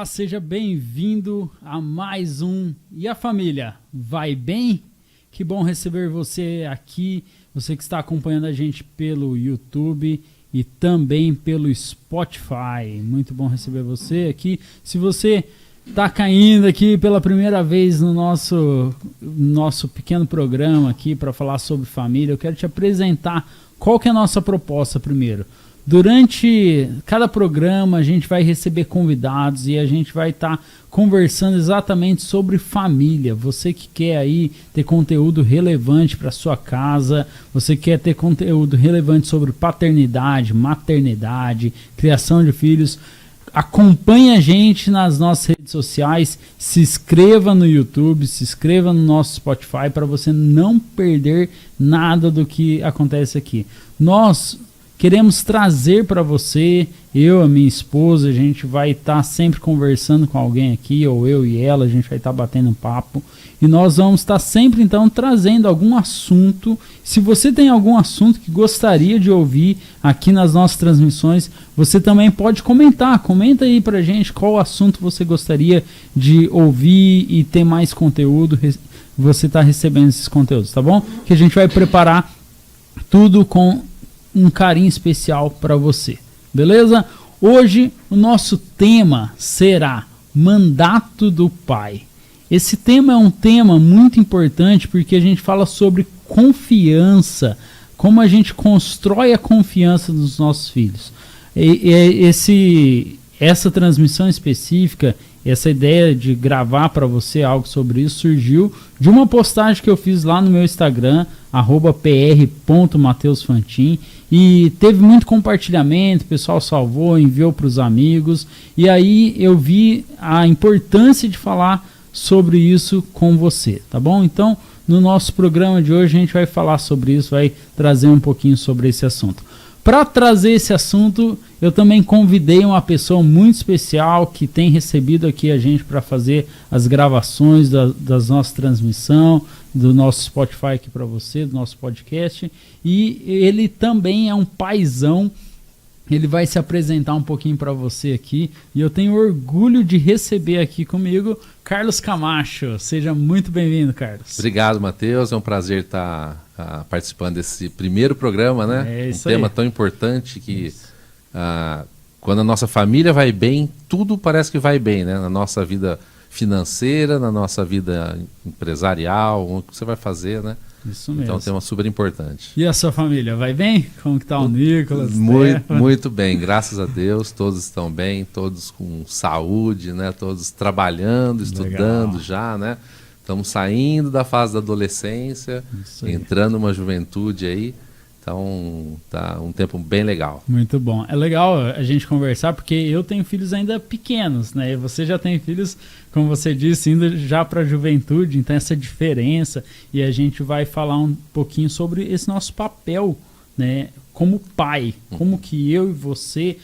seja bem-vindo a mais um. E a família, vai bem? Que bom receber você aqui, você que está acompanhando a gente pelo YouTube e também pelo Spotify. Muito bom receber você aqui. Se você está caindo aqui pela primeira vez no nosso pequeno programa aqui para falar sobre família, eu quero te apresentar qual que é a nossa proposta primeiro. Durante cada programa a gente vai receber convidados e a gente vai estar conversando exatamente sobre família. Você que quer aí ter conteúdo relevante para sua casa, você quer ter conteúdo relevante sobre paternidade, maternidade, criação de filhos, acompanhe a gente nas nossas redes sociais, se inscreva no YouTube, se inscreva no nosso Spotify para você não perder nada do que acontece aqui. Nós queremos trazer para você, eu, a minha esposa, a gente vai estar sempre conversando com alguém aqui, ou eu e ela, a gente vai estar batendo um papo, e nós vamos estar sempre então trazendo algum assunto. Se você tem algum assunto que gostaria de ouvir aqui nas nossas transmissões, você também pode comentar, comenta aí pra gente qual assunto você gostaria de ouvir e ter mais conteúdo, você está recebendo esses conteúdos, tá bom? Que a gente vai preparar tudo com um carinho especial para você, beleza? Hoje o nosso tema será Mandato do Pai. Esse tema é um tema muito importante porque a gente fala sobre confiança, como a gente constrói a confiança dos nossos filhos. Essa transmissão específica, essa ideia de gravar para você algo sobre isso surgiu de uma postagem que eu fiz lá no meu Instagram, @pr.mateusfantin, e teve muito compartilhamento, o pessoal salvou, enviou para os amigos, e aí eu vi a importância de falar sobre isso com você, tá bom? Então, no nosso programa de hoje a gente vai falar sobre isso, vai trazer um pouquinho sobre esse assunto. Para trazer esse assunto, eu também convidei uma pessoa muito especial que tem recebido aqui a gente para fazer as gravações das nossas transmissões, do nosso Spotify aqui para você, do nosso podcast. E ele também é um paizão, ele vai se apresentar um pouquinho para você aqui. E eu tenho orgulho de receber aqui comigo Carlos Camacho. Seja muito bem-vindo, Carlos. Obrigado, Matheus. É um prazer estar participando desse primeiro programa, né? É isso um tema aí. tão importante que quando a nossa família vai bem, tudo parece que vai bem, né? Na nossa vida financeira, na nossa vida empresarial, o que você vai fazer, né? Isso mesmo. Então é um tema super importante. E a sua família, vai bem? Como que tá o Nicolas? Muito bem, graças a Deus, todos estão bem, todos com saúde, né? Todos trabalhando, estudando. Legal. Já, né? Estamos saindo da fase da adolescência, entrando numa juventude aí, então tá um tempo bem legal. Muito bom. É legal a gente conversar porque eu tenho filhos ainda pequenos, né? E você já tem filhos, como você disse, indo já para a juventude, então essa diferença, e a gente vai falar um pouquinho sobre esse nosso papel, né? Como pai, como que eu e você,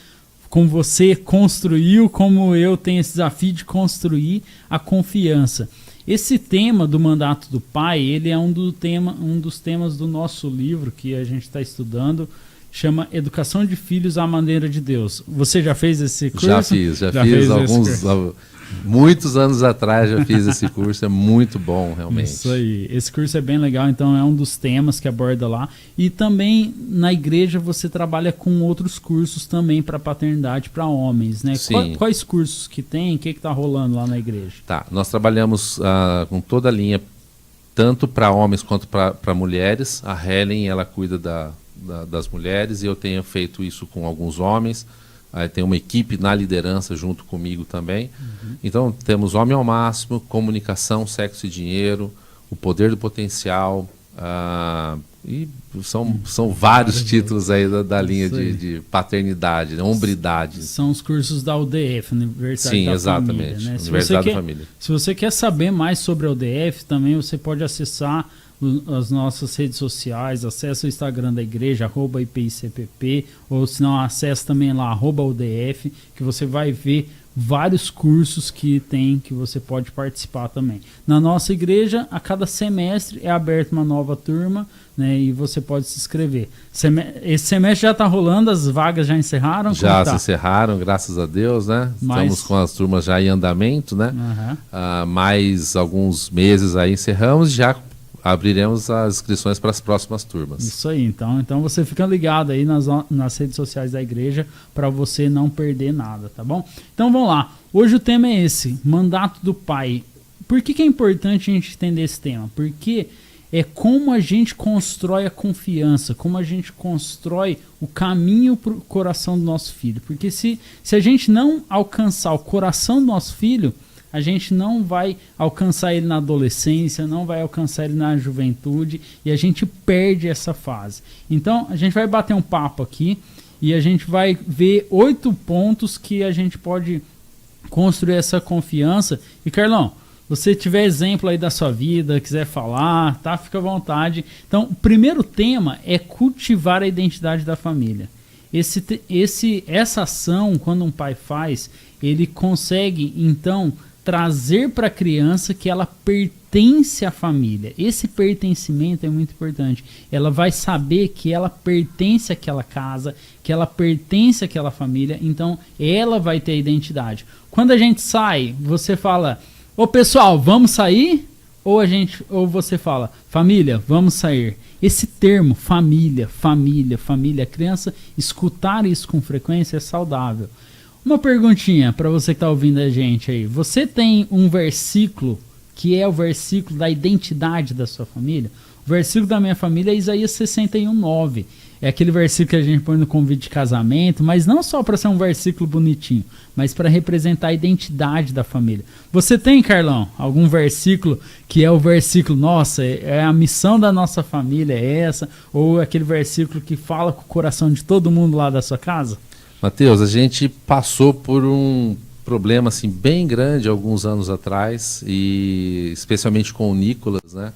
como você construiu, como eu tenho esse desafio de construir a confiança. Esse tema do mandato do pai, ele é um dos temas do nosso livro que a gente está estudando, chama Educação de Filhos à Maneira de Deus. Você já fez esse curso? Já fiz muitos anos atrás já fiz esse curso, é muito bom realmente. Isso aí, esse curso é bem legal, então é um dos temas que aborda lá. E também na igreja você trabalha com outros cursos também para paternidade para homens, né? Sim. Quais cursos que tem, o que está rolando lá na igreja? Tá, nós trabalhamos com toda a linha, tanto para homens quanto para mulheres. A Helen, ela cuida das mulheres e eu tenho feito isso com alguns homens. Tem uma equipe na liderança junto comigo também. Então temos Homem ao Máximo, Comunicação, Sexo e Dinheiro, O Poder do Potencial, e são vários títulos aí da linha de paternidade, né? Hombridade. São os cursos da UDF, Universidade Sim, da exatamente, Família, né? Universidade da Família. Se você quer saber mais sobre a UDF, também você pode acessar as nossas redes sociais, acessa o Instagram da igreja, @IPICPP, ou se não, acessa também lá, @UDF, que você vai ver vários cursos que tem que você pode participar também. Na nossa igreja, a cada semestre é aberta uma nova turma, né, e você pode se inscrever. Esse semestre já está rolando, as vagas já encerraram? Já se encerraram, graças a Deus, né? Estamos com as turmas já em andamento, né? Mais alguns meses aí encerramos e já abriremos as inscrições para as próximas turmas. Isso aí, então você fica ligado aí nas redes sociais da igreja para você não perder nada, tá bom? Então vamos lá, hoje o tema é esse, mandato do pai. Por que é importante a gente entender esse tema? Porque é como a gente constrói a confiança, como a gente constrói o caminho para o coração do nosso filho. Porque se a gente não alcançar o coração do nosso filho, a gente não vai alcançar ele na adolescência, não vai alcançar ele na juventude e a gente perde essa fase. Então, a gente vai bater um papo aqui e a gente vai ver 8 pontos que a gente pode construir essa confiança. E, Carlão, você tiver exemplo aí da sua vida, quiser falar, tá? Fica à vontade. Então, o primeiro tema é cultivar a identidade da família. Essa ação, quando um pai faz, ele consegue, então, trazer para a criança que ela pertence à família. Esse pertencimento é muito importante. Ela vai saber que ela pertence àquela casa, que ela pertence àquela família, então ela vai ter a identidade. Quando a gente sai, você fala, ô pessoal, vamos sair? Ou você fala, família, vamos sair. Esse termo, família, a criança escutar isso com frequência é saudável. Uma perguntinha para você que está ouvindo a gente aí. Você tem um versículo que é o versículo da identidade da sua família? O versículo da minha família é Isaías 61:9. É aquele versículo que a gente põe no convite de casamento, mas não só para ser um versículo bonitinho, mas para representar a identidade da família. Você tem, Carlão, algum versículo que é o versículo, nossa, é a missão da nossa família, é essa? Ou aquele versículo que fala com o coração de todo mundo lá da sua casa? Mateus, a gente passou por um problema assim, bem grande alguns anos atrás, e especialmente com o Nicolas, né?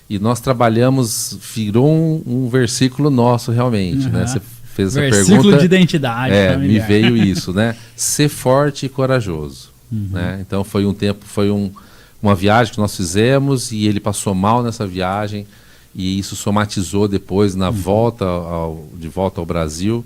E nós trabalhamos, virou um versículo nosso realmente, né? Você fez essa pergunta. Versículo de identidade familiar. Me veio isso, né? Ser forte e corajoso. Né? Então foi um tempo, uma viagem que nós fizemos e ele passou mal nessa viagem e isso somatizou depois na de volta ao Brasil.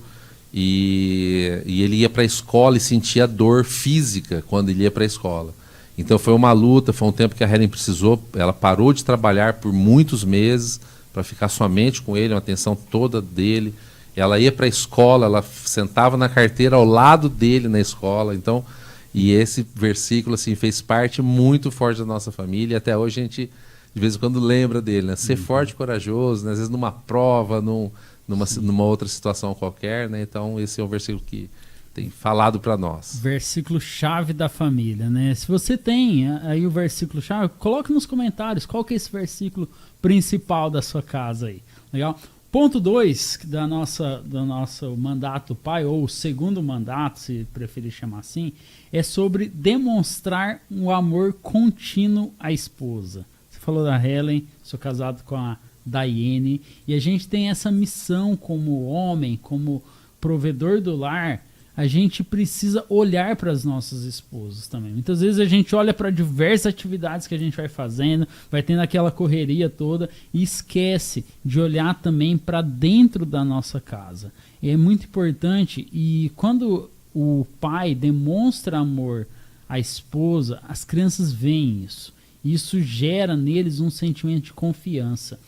E ele ia para a escola e sentia dor física quando ele ia para a escola. Então foi uma luta, foi um tempo que a Helen precisou, ela parou de trabalhar por muitos meses para ficar somente com ele, uma atenção toda dele. Ela ia para a escola, ela sentava na carteira ao lado dele na escola. Então, e esse versículo assim fez parte muito forte da nossa família. E até hoje a gente de vez em quando lembra dele, né? Ser forte e corajoso, né? Às vezes numa prova, numa outra situação qualquer, né? Então esse é um versículo que tem falado para nós. Versículo chave da família, né? Se você tem aí o versículo chave, coloque nos comentários qual que é esse versículo principal da sua casa aí. Legal? Ponto 2 do nosso mandato pai, ou o segundo mandato, se preferir chamar assim, é sobre demonstrar um amor contínuo à esposa. Você falou da Helen, sou casado com a Daiane, e a gente tem essa missão como homem, como provedor do lar. A gente precisa olhar para as nossas esposas também. Muitas vezes a gente olha para diversas atividades que a gente vai fazendo, vai tendo aquela correria toda e esquece de olhar também para dentro da nossa casa. E é muito importante, e quando o pai demonstra amor à esposa, as crianças veem isso. Isso gera neles um sentimento de confiança.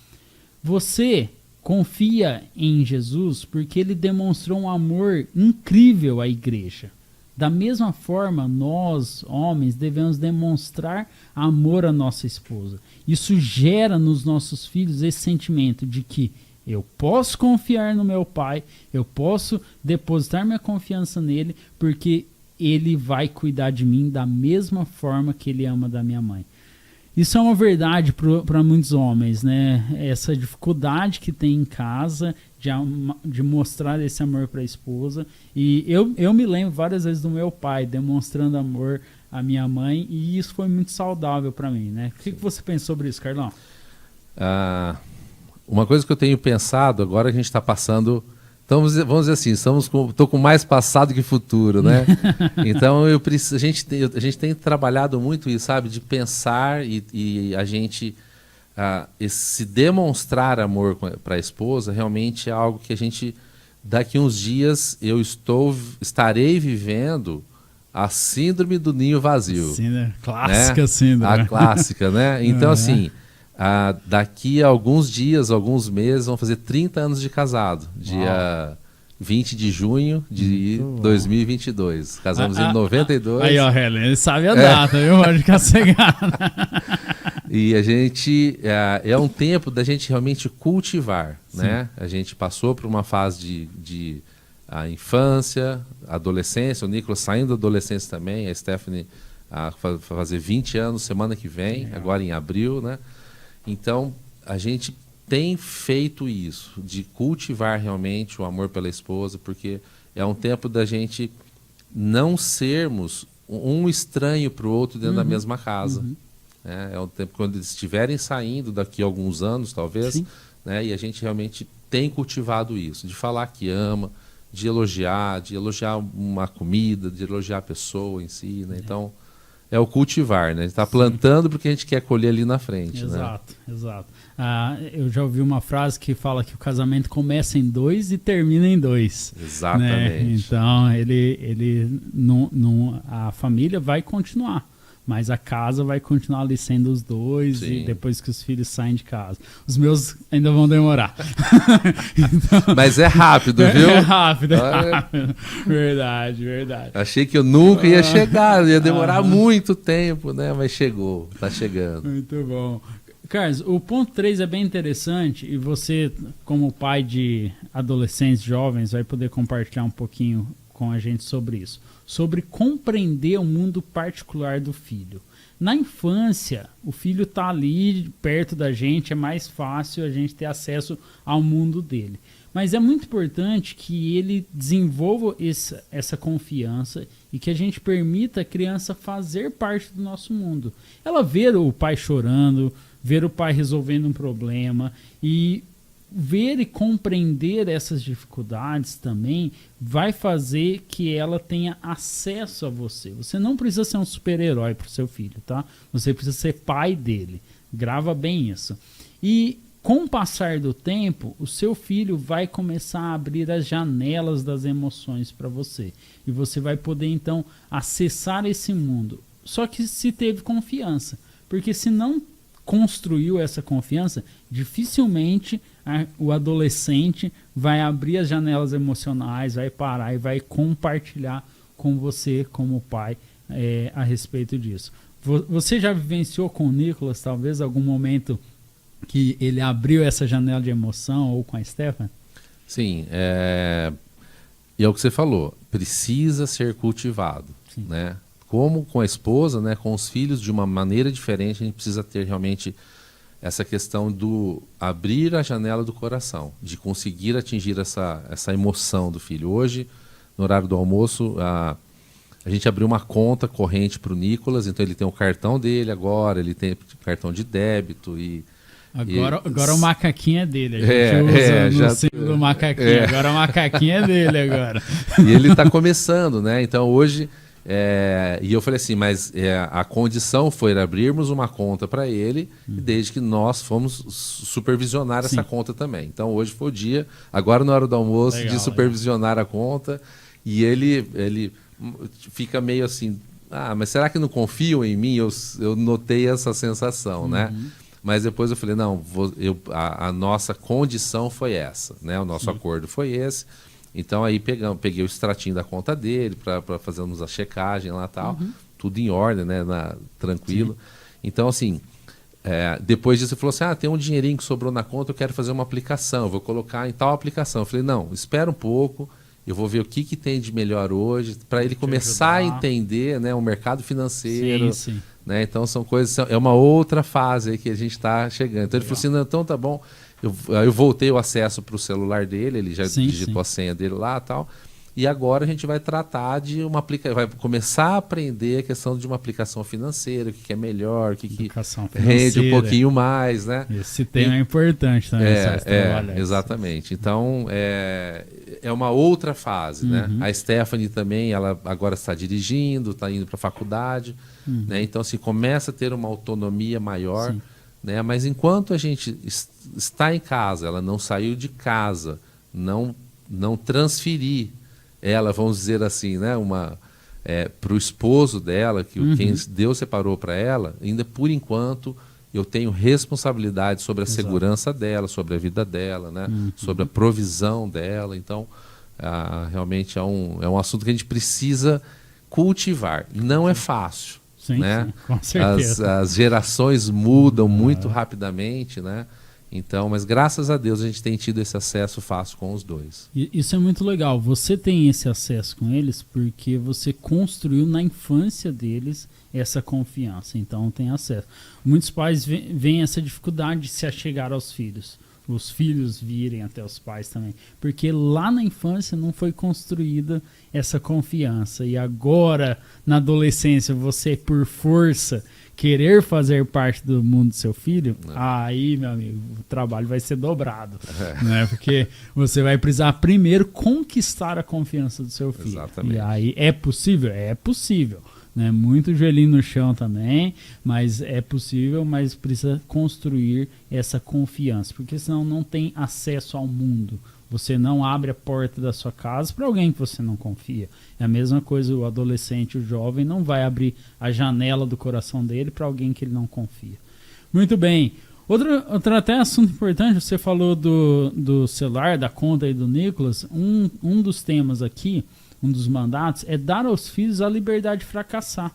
Você confia em Jesus porque ele demonstrou um amor incrível à igreja. Da mesma forma, nós, homens, devemos demonstrar amor à nossa esposa. Isso gera nos nossos filhos esse sentimento de que eu posso confiar no meu pai, eu posso depositar minha confiança nele, porque ele vai cuidar de mim da mesma forma que ele ama da minha mãe. Isso é uma verdade para muitos homens, né? Essa dificuldade que tem em casa de mostrar esse amor para a esposa. E eu me lembro várias vezes do meu pai demonstrando amor à minha mãe, e isso foi muito saudável para mim, né? O que você pensa sobre isso, Carlão? Uma coisa que eu tenho pensado, agora a gente está passando vamos dizer assim, estou com mais passado que futuro, né? Então a gente tem trabalhado muito isso, sabe? De pensar e a gente se demonstrar amor para a esposa realmente é algo que a gente, daqui uns dias, estarei vivendo a síndrome do ninho vazio. Clássica, né? Síndrome. A clássica, né? Então, assim, daqui a alguns dias, alguns meses, vão fazer 30 anos de casado. Dia 20 de junho de 2022. Casamos em 92. Aí, ó, Helen, ele sabe a data, viu? Pode ficar cegado. E a gente, é um tempo da gente realmente cultivar, né? A gente passou por uma fase de a infância, adolescência, o Nicolas saindo da adolescência também, a Stephanie fazer 20 anos semana que vem, agora em abril, né? Então, a gente tem feito isso, de cultivar realmente o amor pela esposa, porque é um tempo da gente não sermos um estranho para o outro dentro da mesma casa. É um tempo quando eles estiverem saindo daqui a alguns anos, talvez, né? E a gente realmente tem cultivado isso, de falar que ama, de elogiar uma comida, de elogiar a pessoa em si, né? Então, é o cultivar, né? A gente está plantando porque a gente quer colher ali na frente. Exato, né? Exato. Eu já ouvi uma frase que fala que o casamento começa em 2 e termina em 2. Exatamente. Né? Então, a família vai continuar. Mas a casa vai continuar ali sendo os dois. Sim. E depois que os filhos saem de casa. Os meus ainda vão demorar. Então, mas é rápido, viu? É rápido. Verdade. Achei que eu nunca ia chegar, ia demorar muito tempo, né? Mas chegou, tá chegando. Muito bom. Carlos, o ponto 3 é bem interessante e você, como pai de adolescentes jovens, vai poder compartilhar um pouquinho com a gente sobre isso. Sobre compreender o mundo particular do filho. Na infância, o filho está ali perto da gente, é mais fácil a gente ter acesso ao mundo dele. Mas é muito importante que ele desenvolva essa confiança e que a gente permita a criança fazer parte do nosso mundo. Ela ver o pai chorando, ver o pai resolvendo um problema e ver e compreender essas dificuldades também vai fazer que ela tenha acesso a você. Você não precisa ser um super-herói para o seu filho, tá? Você precisa ser pai dele. Grava bem isso. E com o passar do tempo, o seu filho vai começar a abrir as janelas das emoções para você. E você vai poder, então, acessar esse mundo. Só que se teve confiança. Porque se não construiu essa confiança, dificilmente o adolescente vai abrir as janelas emocionais, vai parar e vai compartilhar com você, como pai, a respeito disso. Você já vivenciou com o Nicolas, talvez, algum momento que ele abriu essa janela de emoção, ou com a Stephanie? Sim, e é o que você falou, precisa ser cultivado, né? Como com a esposa, né, com os filhos, de uma maneira diferente, a gente precisa ter realmente essa questão do abrir a janela do coração, de conseguir atingir essa emoção do filho. Hoje, no horário do almoço, a gente abriu uma conta corrente para o Nicolas, então ele tem o cartão dele agora, ele tem cartão de débito e... Agora o macaquinho é dele, a gente usa no símbolo do macaquinho, agora o macaquinho é dele agora. E ele está começando, né? Então hoje... e eu falei assim, mas a condição foi abrirmos uma conta para ele, desde que nós fomos supervisionar essa conta também. Então hoje foi o dia, agora na hora do almoço, de supervisionar a conta, e ele fica meio assim, mas será que não confiam em mim? Eu notei essa sensação, né? Mas depois eu falei, não, a nossa condição foi essa, né? O nosso acordo foi esse. Então aí peguei o extratinho da conta dele para fazermos a checagem lá e tal, tudo em ordem, né, tranquilo. Então assim, depois disso ele falou assim, tem um dinheirinho que sobrou na conta, eu quero fazer uma aplicação, eu vou colocar em tal aplicação. Eu falei, não, espera um pouco, eu vou ver o que tem de melhor hoje, para ele começar a entender, né, o mercado financeiro. Né? Então são coisas, é uma outra fase aí que a gente está chegando. Então ele falou assim, não, então tá bom. Eu voltei o acesso para o celular dele, ele já digitou a senha dele lá e tal. E agora a gente vai tratar de vai começar a aprender a questão de uma aplicação financeira, o que é melhor, o que rende um pouquinho mais, né? Esse tema é importante também. Exatamente. Então, é uma outra fase, né? A Stephanie também, ela agora está dirigindo, está indo para a faculdade, né? Então, assim, começa a ter uma autonomia maior, né? Mas enquanto a gente está em casa, ela não saiu de casa, não transferir ela, vamos dizer assim, né, para o esposo dela, que quem Deus separou para ela, ainda por enquanto eu tenho responsabilidade sobre a segurança dela, sobre a vida dela, né, sobre a provisão dela. Então, realmente é um assunto que a gente precisa cultivar. Não é fácil. Sim, né? sim, com certeza. As gerações mudam muito rapidamente, né? Então, mas graças a Deus a gente tem tido esse acesso fácil com os dois. Isso é muito legal. Você tem esse acesso com eles porque você construiu na infância deles essa confiança. Então tem acesso. Muitos pais veem essa dificuldade de se achegar aos filhos. Os filhos virem até os pais também. Porque lá na infância não foi construída essa confiança. E agora, na adolescência, você, por força, querer fazer parte do mundo do seu filho, aí, meu amigo, o trabalho vai ser dobrado. Né? Porque você vai precisar primeiro conquistar a confiança do seu filho. Exatamente. E aí, é possível? É possível. Né? Muito joelhinho no chão também, mas é possível, mas precisa construir essa confiança, porque senão não tem acesso ao mundo. Você não abre a porta da sua casa para alguém que você não confia. É a mesma coisa, o adolescente, o jovem, não vai abrir a janela do coração dele para alguém que ele não confia. Muito bem. Outro até assunto importante, você falou do celular, da conta aí do Nicolas. Um dos temas aqui, um dos mandatos, é dar aos filhos a liberdade de fracassar.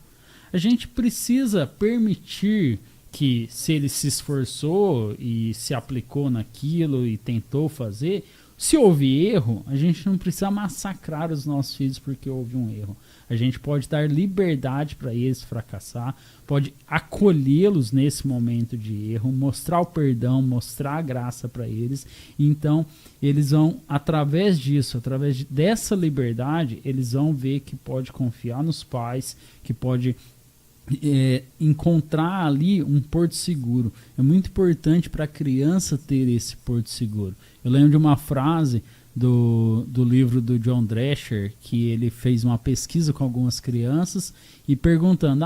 A gente precisa permitir que, se ele se esforçou e se aplicou naquilo e tentou fazer, se houve erro, a gente não precisa massacrar os nossos filhos porque houve um erro. A gente pode dar liberdade para eles fracassar, pode acolhê-los nesse momento de erro, mostrar o perdão, mostrar a graça para eles. Então, eles vão, através disso, dessa liberdade, eles vão ver que pode confiar nos pais, que pode encontrar ali um porto seguro. É muito importante para a criança ter esse porto seguro. Eu lembro de uma frase do livro do John Drescher, que ele fez uma pesquisa com algumas crianças e perguntando,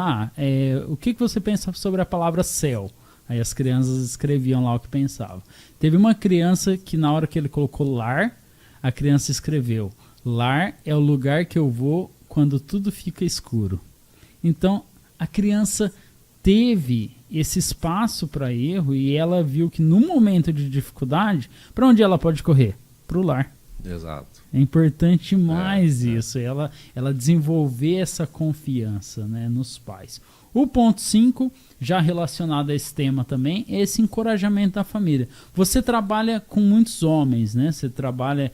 o que você pensa sobre a palavra céu? Aí as crianças escreviam lá o que pensavam. Teve uma criança que, na hora que ele colocou lar, a criança escreveu: lar é o lugar que eu vou quando tudo fica escuro. Então, a criança teve esse espaço para erro e ela viu que no momento de dificuldade, para onde ela pode correr? Para o lar. Exato. É importante demais isso, ela desenvolver essa confiança, né, nos pais. O ponto 5, já relacionado a esse tema também, é esse encorajamento da família. Você trabalha com muitos homens, né? Você trabalha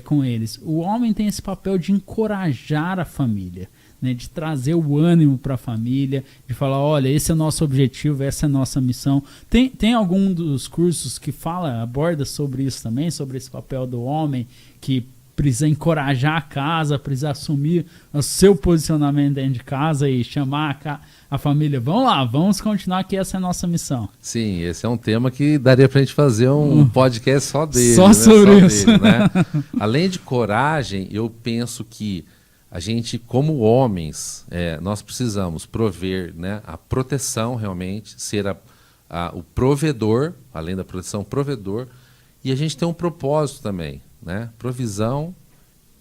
com eles. O homem tem esse papel de encorajar a família, né, de trazer o ânimo para a família, de falar, olha, esse é o nosso objetivo, essa é a nossa missão. Tem algum dos cursos que aborda sobre isso também, sobre esse papel do homem, que precisa encorajar a casa, precisa assumir o seu posicionamento dentro de casa e chamar a família, vamos lá, vamos continuar que essa é a nossa missão. Sim, esse é um tema que daria pra gente fazer um podcast só dele. Só sobre isso. Dele, né? Além de coragem, eu penso que a gente, como homens, nós precisamos prover, né, a proteção realmente, ser o provedor, além da proteção, provedor, e a gente tem um propósito também, né? Provisão,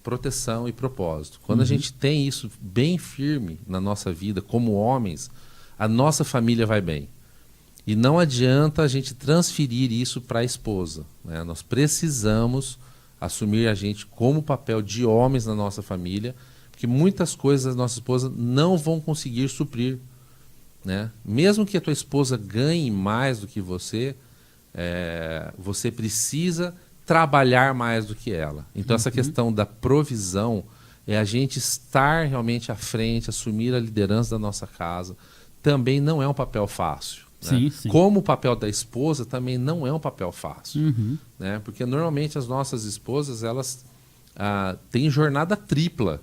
proteção e propósito. Quando a gente tem isso bem firme na nossa vida, como homens, a nossa família vai bem. E não adianta a gente transferir isso para a esposa, né? Nós precisamos assumir a gente como papel de homens na nossa família, porque muitas coisas a nossa esposa não vão conseguir suprir, né? Mesmo que a tua esposa ganhe mais do que você, você precisa trabalhar mais do que ela. Então essa questão da provisão é a gente estar realmente à frente, assumir a liderança da nossa casa. Também não é um papel fácil. Né? Sim. Como o papel da esposa também não é um papel fácil. Né? Porque normalmente as nossas esposas, elas têm jornada tripla,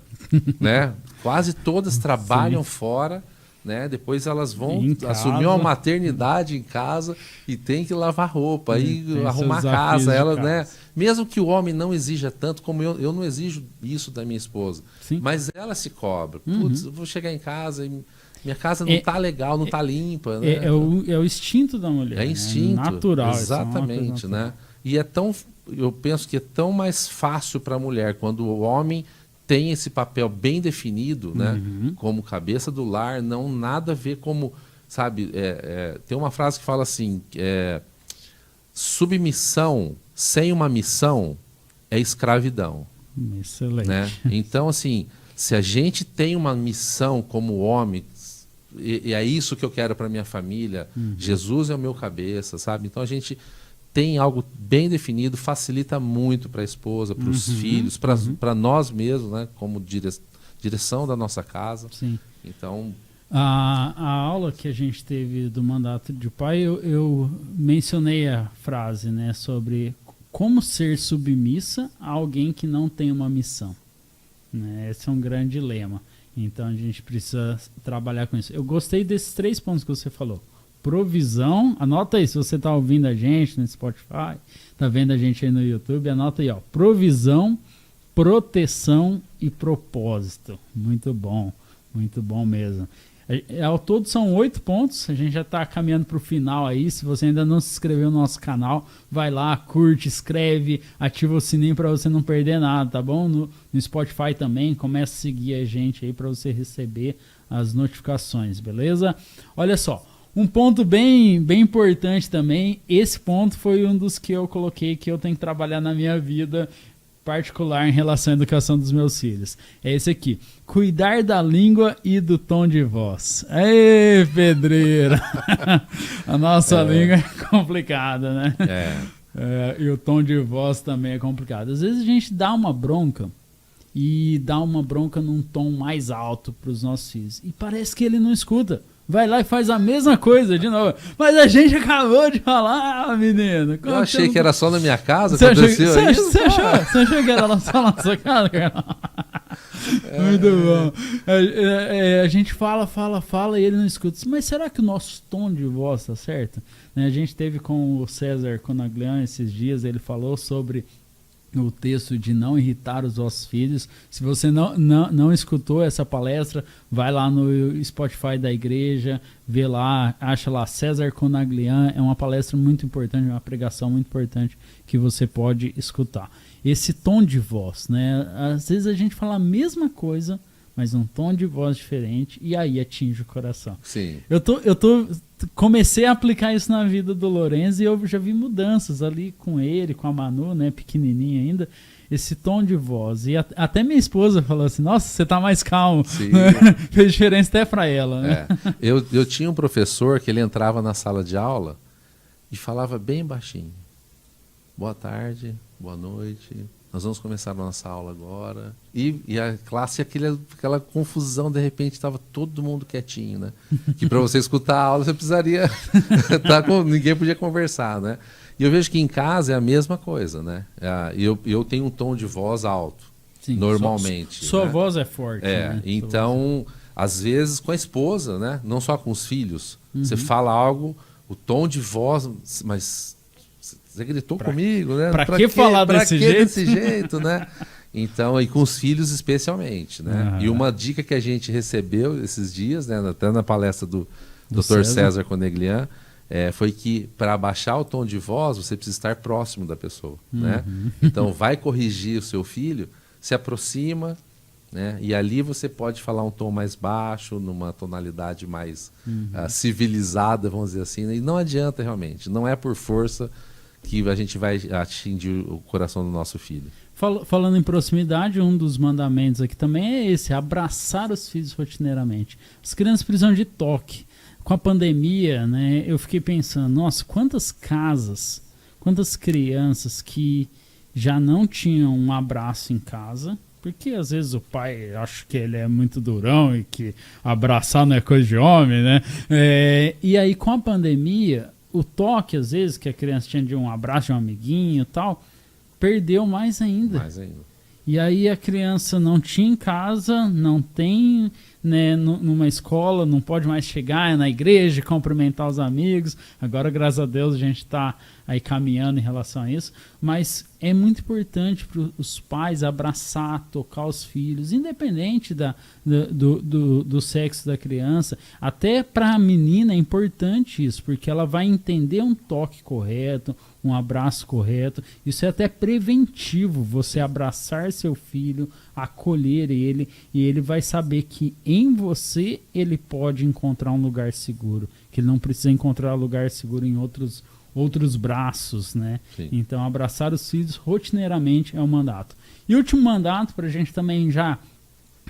né? Quase todas trabalham fora, né? Depois elas vão assumir uma maternidade em casa e tem que lavar roupa, aí arrumar a casa, né? Mesmo que o homem não exija tanto, como eu não exijo isso da minha esposa, mas ela se cobra. Putz, eu vou chegar em casa e minha casa não tá legal, não tá limpa, né? É o instinto da mulher. É instinto, natural. Exatamente, né? E eu penso que é tão mais fácil para a mulher quando o homem tem esse papel bem definido, né? Como cabeça do lar, não nada a ver como, sabe, tem uma frase que fala assim, submissão sem uma missão é escravidão. Excelente. Né? Então, assim, se a gente tem uma missão como homem, e é isso que eu quero para minha família, Jesus é o meu cabeça, sabe? Então a gente tem algo bem definido, facilita muito para a esposa, para os filhos, para nós mesmos, né? Como direção da nossa casa. Sim. Então, a aula que a gente teve do mandato de pai, eu mencionei a frase, né, sobre como ser submissa a alguém que não tem uma missão. Né? Esse é um grande dilema. Então a gente precisa trabalhar com isso. Eu gostei desses 3 pontos que você falou. Provisão, anota aí se você está ouvindo a gente no Spotify, está vendo a gente aí no YouTube, anota aí, ó. Provisão, proteção e propósito. Muito bom mesmo. Ao todo são 8 pontos, a gente já está caminhando para o final aí. Se você ainda não se inscreveu no nosso canal, vai lá, curte, inscreve, ativa o sininho para você não perder nada, tá bom? No Spotify também, começa a seguir a gente aí para você receber as notificações, beleza? Olha só, um ponto bem importante também, esse ponto foi um dos que eu coloquei que eu tenho que trabalhar na minha vida particular em relação à educação dos meus filhos. É esse aqui. Cuidar da língua e do tom de voz. Ei, pedreira! A nossa língua é complicada, né? E o tom de voz também é complicado. Às vezes a gente dá uma bronca e dá uma bronca num tom mais alto para os nossos filhos. E parece que ele não escuta. Vai lá e faz a mesma coisa de novo. Mas a gente acabou de falar, menino. Eu achei que era só na minha casa que aconteceu isso. Você achou que era só na sua casa, cara? Muito bom. A gente fala e ele não escuta. Mas será que o nosso tom de voz tá certo? A gente teve com o César Conaglian esses dias, ele falou sobre o texto de não irritar os vossos filhos. Se você não escutou essa palestra, vai lá no Spotify da igreja, vê lá, acha lá César Conaglian, é uma palestra muito importante, uma pregação muito importante que você pode escutar. Esse tom de voz, né? Às vezes a gente fala a mesma coisa, mas um tom de voz diferente, e aí atinge o coração. Sim. Comecei a aplicar isso na vida do Lorenzo e eu já vi mudanças ali com ele, com a Manu, né, pequenininha ainda, esse tom de voz. E até minha esposa falou assim, nossa, você tá mais calmo. Fez diferença até pra ela, né? Eu tinha um professor que ele entrava na sala de aula e falava bem baixinho. Boa tarde, boa noite, nós vamos começar a nossa aula agora. E a classe, aquela confusão, de repente estava todo mundo quietinho, né? Que para você escutar a aula, você precisaria ninguém podia conversar, né? E eu vejo que em casa é a mesma coisa, né? Eu tenho um tom de voz alto, sim, normalmente. Sua voz é forte. Né? Então, às vezes com a esposa, né? Não só com os filhos. Você fala algo, o tom de voz, mas... Você gritou comigo, né? Pra que falar desse jeito, né? Então, e com os filhos especialmente, né? E uma dica que a gente recebeu esses dias, né? Até na palestra do Dr. César Conaglian, foi que para abaixar o tom de voz, você precisa estar próximo da pessoa, né? Então, vai corrigir o seu filho, se aproxima, né? E ali você pode falar um tom mais baixo, numa tonalidade mais civilizada, vamos dizer assim, né? E não adianta realmente, não é por força que a gente vai atingir o coração do nosso filho. Falando em proximidade, um dos mandamentos aqui também é esse, abraçar os filhos rotineiramente. As crianças precisam de toque. Com a pandemia, né, eu fiquei pensando, nossa, quantas casas, quantas crianças que já não tinham um abraço em casa, porque às vezes o pai acha que ele é muito durão e que abraçar não é coisa de homem, né? E aí com a pandemia, o toque, às vezes, que a criança tinha de um abraço de um amiguinho e tal, perdeu mais ainda. E aí a criança não tinha em casa, não tem, né, numa escola, não pode mais chegar na igreja, cumprimentar os amigos. Agora, graças a Deus, a gente está aí caminhando em relação a isso. Mas é muito importante para os pais abraçar, tocar os filhos, independente do sexo da criança. Até para a menina é importante isso, porque ela vai entender um toque correto, um abraço correto. Isso é até preventivo, você abraçar seu filho, acolher ele, e ele vai saber que em você ele pode encontrar um lugar seguro, que ele não precisa encontrar lugar seguro em outros braços, né? Sim. Então abraçar os filhos rotineiramente é um mandato. E o último mandato, para a gente também já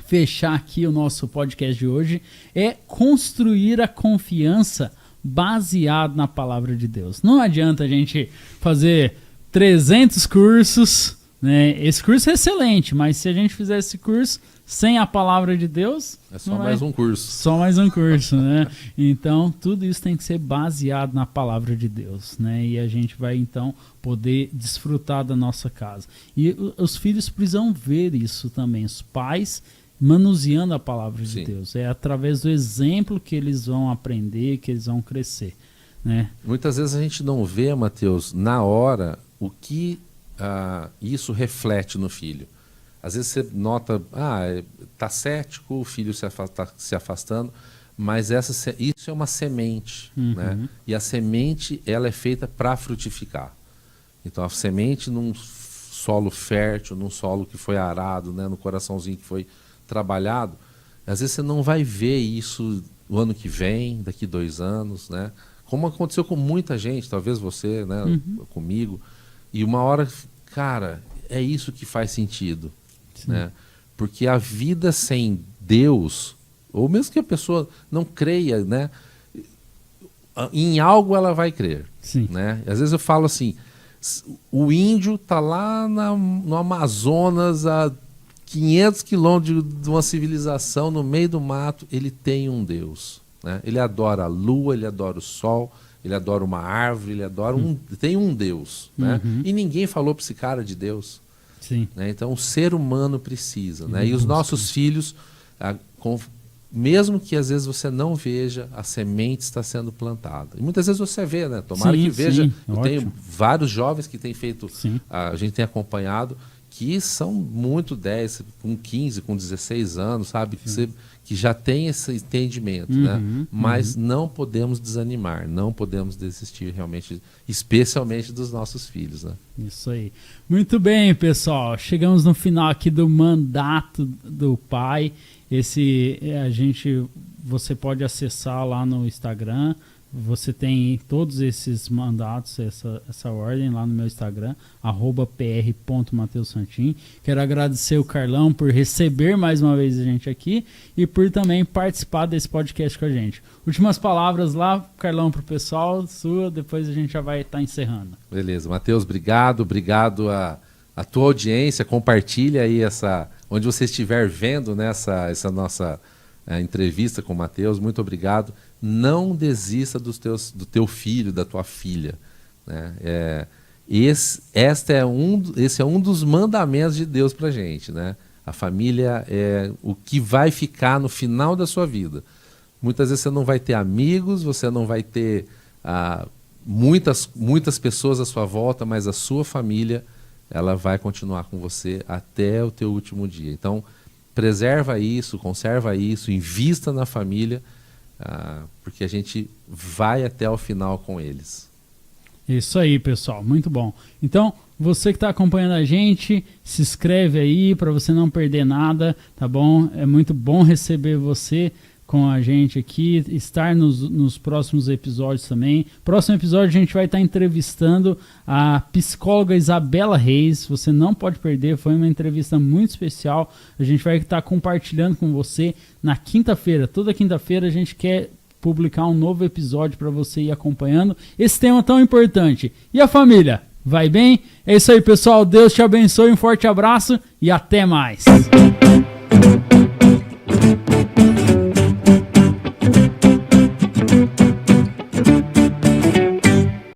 fechar aqui o nosso podcast de hoje, é construir a confiança baseado na palavra de Deus. Não adianta a gente fazer 300 cursos, né? Esse curso é excelente, mas se a gente fizer esse curso sem a palavra de Deus... É só mais um curso. Só mais um curso, né? Então, tudo isso tem que ser baseado na palavra de Deus, né? E a gente vai, então, poder desfrutar da nossa casa. E os filhos precisam ver isso também. Os pais manuseando a palavra de Deus. É através do exemplo que eles vão aprender, que eles vão crescer, né? Muitas vezes a gente não vê, Mateus, na hora, o que isso reflete no filho. Às vezes você nota, está cético, o filho está se afastando, mas isso é uma semente, né? E a semente, ela é feita para frutificar. Então a semente num solo fértil, num solo que foi arado, né? No coraçãozinho que foi trabalhado, às vezes você não vai ver isso o ano que vem, daqui 2 anos, né? Como aconteceu com muita gente, talvez você, né? Comigo, e uma hora, cara, é isso que faz sentido, né? Porque a vida sem Deus, ou mesmo que a pessoa não creia, né? Em algo ela vai crer, né? Às vezes eu falo assim, o índio tá lá no Amazonas a 500 quilômetros de uma civilização no meio do mato, ele tem um Deus, né? Ele adora a lua, ele adora o sol, ele adora uma árvore, ele adora tem um Deus, né? E ninguém falou para esse cara de Deus, né? Então o ser humano precisa, né? E os nossos filhos, mesmo que às vezes você não veja, a semente está sendo plantada. E muitas vezes você vê, né? Tomara que veja. Eu tenho vários jovens que têm feito, a gente tem acompanhado, que são muito 10, com 15, com 16 anos, sabe? Que já tem esse entendimento, né? Mas não podemos desanimar, não podemos desistir realmente, especialmente dos nossos filhos, né? Isso aí. Muito bem, pessoal. Chegamos no final aqui do mandato do pai. Você pode acessar lá no Instagram. Você tem todos esses mandatos, essa ordem lá no meu Instagram, @pr.mateussantin. Quero agradecer o Carlão por receber mais uma vez a gente aqui e por também participar desse podcast com a gente. Últimas palavras lá, Carlão, pro pessoal, sua, depois a gente já vai estar encerrando. Beleza, Mateus, obrigado a tua audiência, compartilha aí onde você estiver vendo, né, essa nossa entrevista com o Mateus, muito obrigado. Não desista do teu filho, da tua filha, né? Esse é um dos mandamentos de Deus pra gente, né? A família é o que vai ficar no final da sua vida. Muitas vezes você não vai ter amigos, você não vai ter muitas pessoas à sua volta, mas a sua família, ela vai continuar com você até o teu último dia. Então, preserva isso, conserva isso, invista na família, porque a gente vai até o final com eles. Isso aí, pessoal, muito bom. Então, você que está acompanhando a gente, se inscreve aí para você não perder nada, tá bom? É muito bom receber você com a gente aqui, estar nos próximos episódios também. Próximo episódio a gente vai estar entrevistando a psicóloga Isabela Reis, você não pode perder, foi uma entrevista muito especial. A gente vai estar compartilhando com você na quinta-feira. Toda quinta-feira a gente quer publicar um novo episódio para você ir acompanhando esse tema tão importante. E a família, vai bem? É isso aí, pessoal, Deus te abençoe, um forte abraço e até mais.